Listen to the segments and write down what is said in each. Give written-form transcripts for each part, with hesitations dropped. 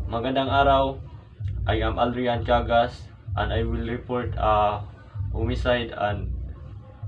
Magandang araw. I am Aldrian Cagas and I will report a homicide and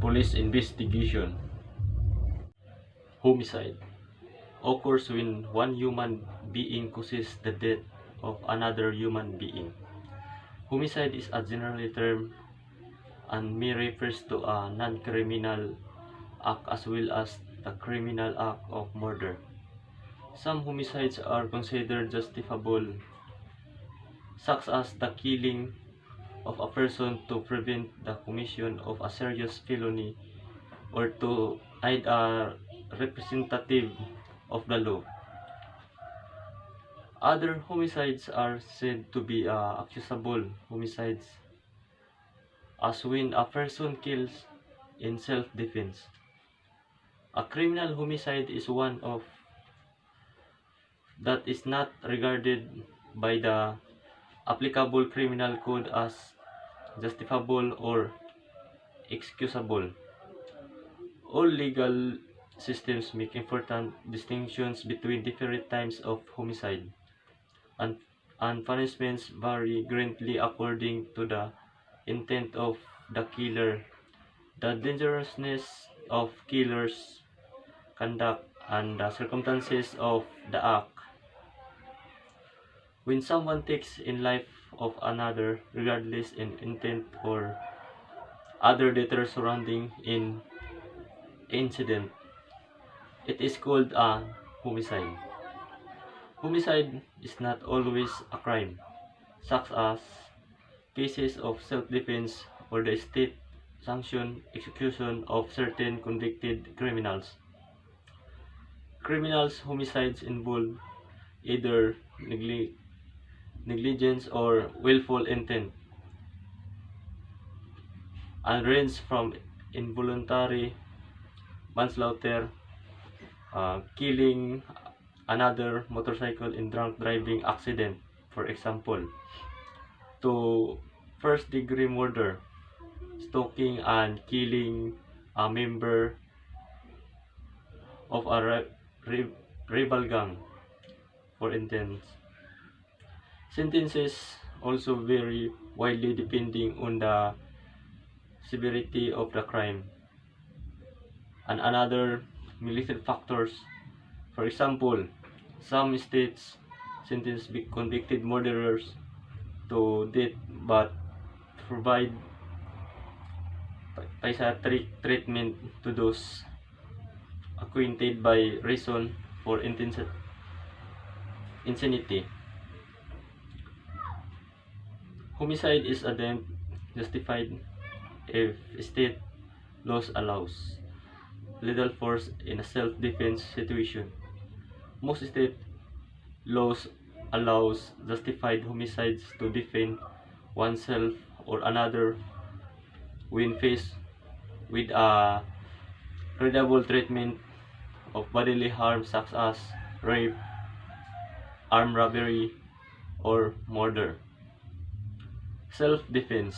police investigation. Homicide occurs when one human being causes the death of another human being. Homicide is a general term and may refers to a non-criminal act as well as the criminal act of murder. Some homicides are considered justifiable, such as the killing of a person to prevent the commission of a serious felony or to hide a representative of the law. Other homicides are said to be accusable homicides, as when a person kills in self-defense. A criminal homicide is one of that is not regarded by the applicable criminal code as justifiable or excusable. All legal systems make important distinctions between different types of homicide, and, and punishments vary greatly according to the intent of the killer, the dangerousness of killer's conduct, and the circumstances of the act. When someone takes in life of another, regardless in intent or other data surrounding in incident, it is called a homicide. Homicide is not always a crime, such as cases of self-defense or the state-sanctioned execution of certain convicted criminals. Criminals' homicides involve either negligence or willful intent, and range from involuntary manslaughter, killing another motorcycle in drunk driving accident, for example, to first-degree murder, stalking and killing a member of a rival gang, for instance. Sentences also vary widely depending on the severity of the crime and another related factors. For example, some states sentence convicted murderers to death but provide psychiatric treatment to those acquitted by reason for insanity. Homicide is deemed justified if state laws allows lethal force in a self-defense situation. Most state laws allows justified homicides to defend oneself or another when faced with a credible treatment of bodily harm such as rape, armed robbery, or murder. Self-defense.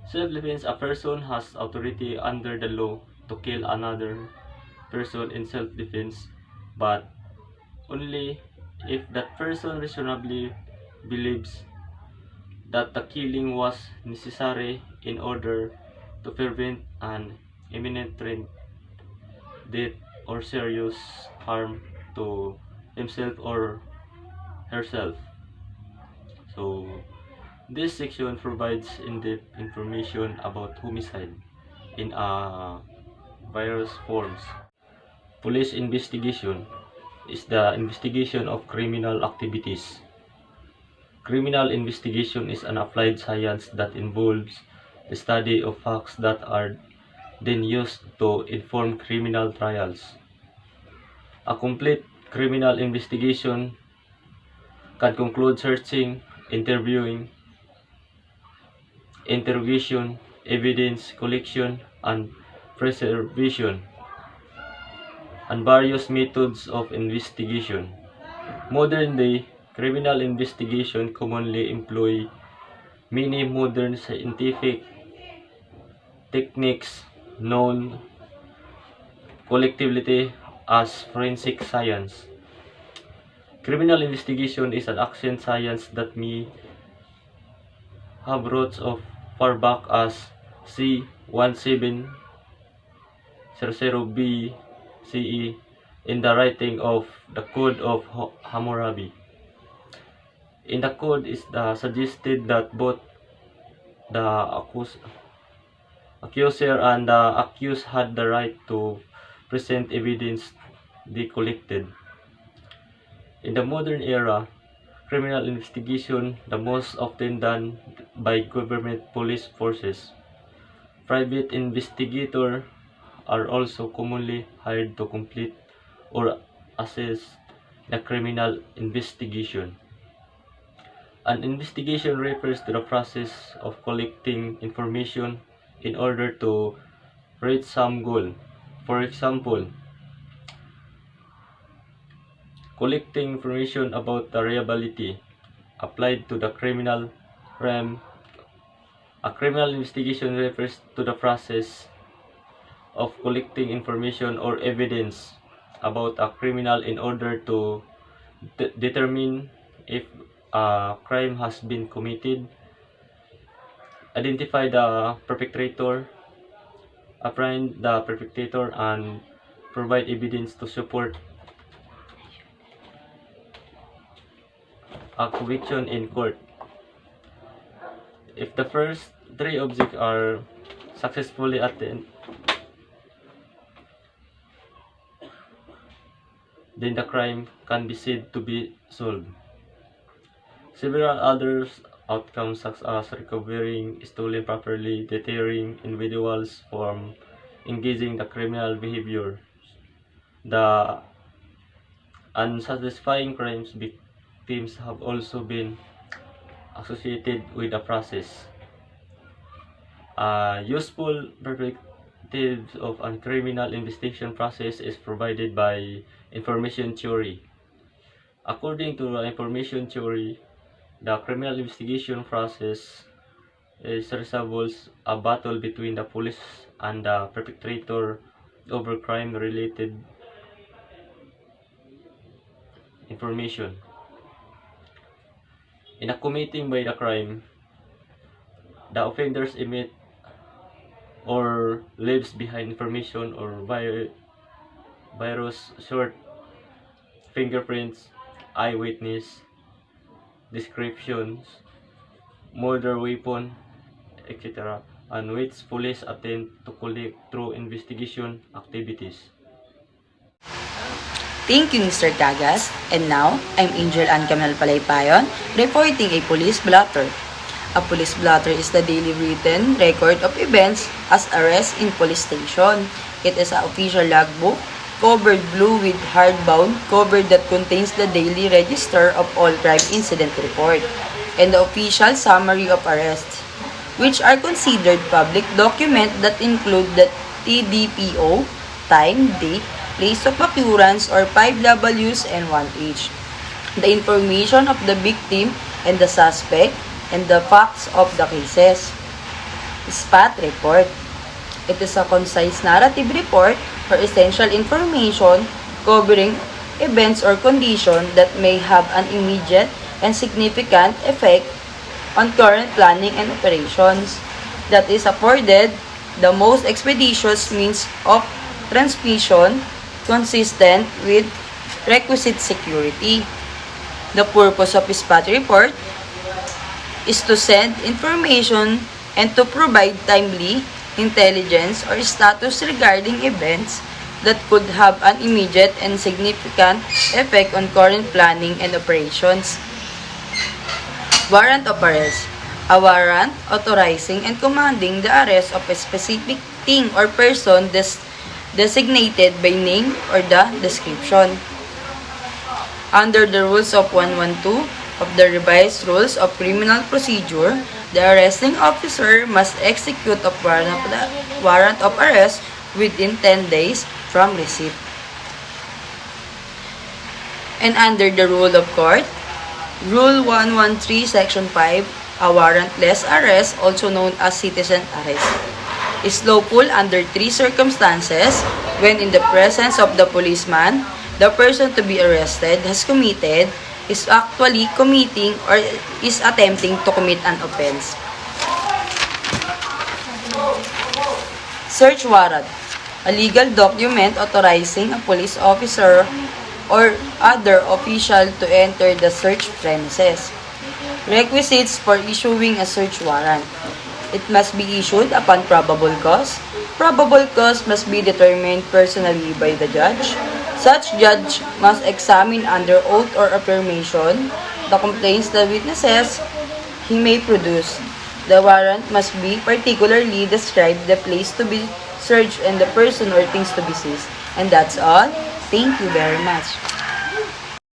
Self-defense, a person has authority under the law to kill another person in self-defense, but only if that person reasonably believes that the killing was necessary in order to prevent an imminent death or serious harm to himself or herself. So, this section provides in-depth information about homicide in various forms. Police investigation is the investigation of criminal activities. Criminal investigation is an applied science that involves the study of facts that are then used to inform criminal trials. A complete criminal investigation can conclude searching, interrogation, evidence collection, and preservation, and various methods of investigation. Modern day criminal investigation commonly employ many modern scientific techniques known collectively as forensic science. Criminal investigation is an ancient science that may have roots of far back as c. 1700 BCE in the writing of the Code of Hammurabi. In the code is suggested that both the accuser and the accused had the right to present evidence they collected. In the modern era, criminal investigation the most often done by government police forces. Private investigators are also commonly hired to complete or assess the criminal investigation. An investigation refers to the process of collecting information in order to reach some goal. For example, collecting information about the reliability applied to the criminal realm. A criminal investigation refers to the process of collecting information or evidence about a criminal in order to determine if a crime has been committed, identify the perpetrator, apprehend the perpetrator, and provide evidence to support a conviction in court. If the first three objects are successfully attained, then the crime can be said to be solved. Several other outcomes, such as recovering stolen property, deterring individuals from engaging the criminal behavior, the unsatisfying crimes victims have also been associated with the process. A useful perspective of a criminal investigation process is provided by information theory. According to the information theory, the criminal investigation process resembles a battle between the police and the perpetrator over crime-related information. In a committing by the crime, the offenders emit or leaves behind information or virus, short fingerprints, eyewitness descriptions, murder weapon, etc., and which police attempt to collect through investigation activities. Thank you, Mr. Cagas. And now, I'm Angel Ann Camel Palaypayon, reporting a police blotter. A police blotter is the daily written record of events as arrest in police station. It is an official logbook, covered blue with hardbound cover that contains the daily register of all crime incident report, and the official summary of arrests, which are considered public documents that include the TDPO, time, date, place of occurrence, or 5 Ws and 1 H, the information of the victim and the suspect, and the facts of the cases. SPAT report. It is a concise narrative report for essential information covering events or conditions that may have an immediate and significant effect on current planning and operations, that is afforded the most expeditious means of transmission consistent with requisite security. The purpose of SPAT report is to send information and to provide timely intelligence or status regarding events that could have an immediate and significant effect on current planning and operations. Warrant of arrest. A warrant authorizing and commanding the arrest of a specific thing or person designated by name or the description. Under the rules of 112 of the revised rules of criminal procedure, the arresting officer must execute a warrant of arrest within 10 days from receipt. And under the rule of court, Rule 113, Section 5, a warrantless arrest, also known as citizen arrest, is lawful under 3 circumstances: when in the presence of the policeman, the person to be arrested has committed, is actually committing or is attempting to commit an offense. Search warrant. A legal document authorizing a police officer or other official to enter the search premises. Requisites for issuing a search warrant. It must be issued upon probable cause. Probable cause must be determined personally by the judge. Such judge must examine under oath or affirmation the complaints the witnesses he may produce. The warrant must be particularly describe the place to be searched and the person or things to be seized. And that's all. Thank you very much.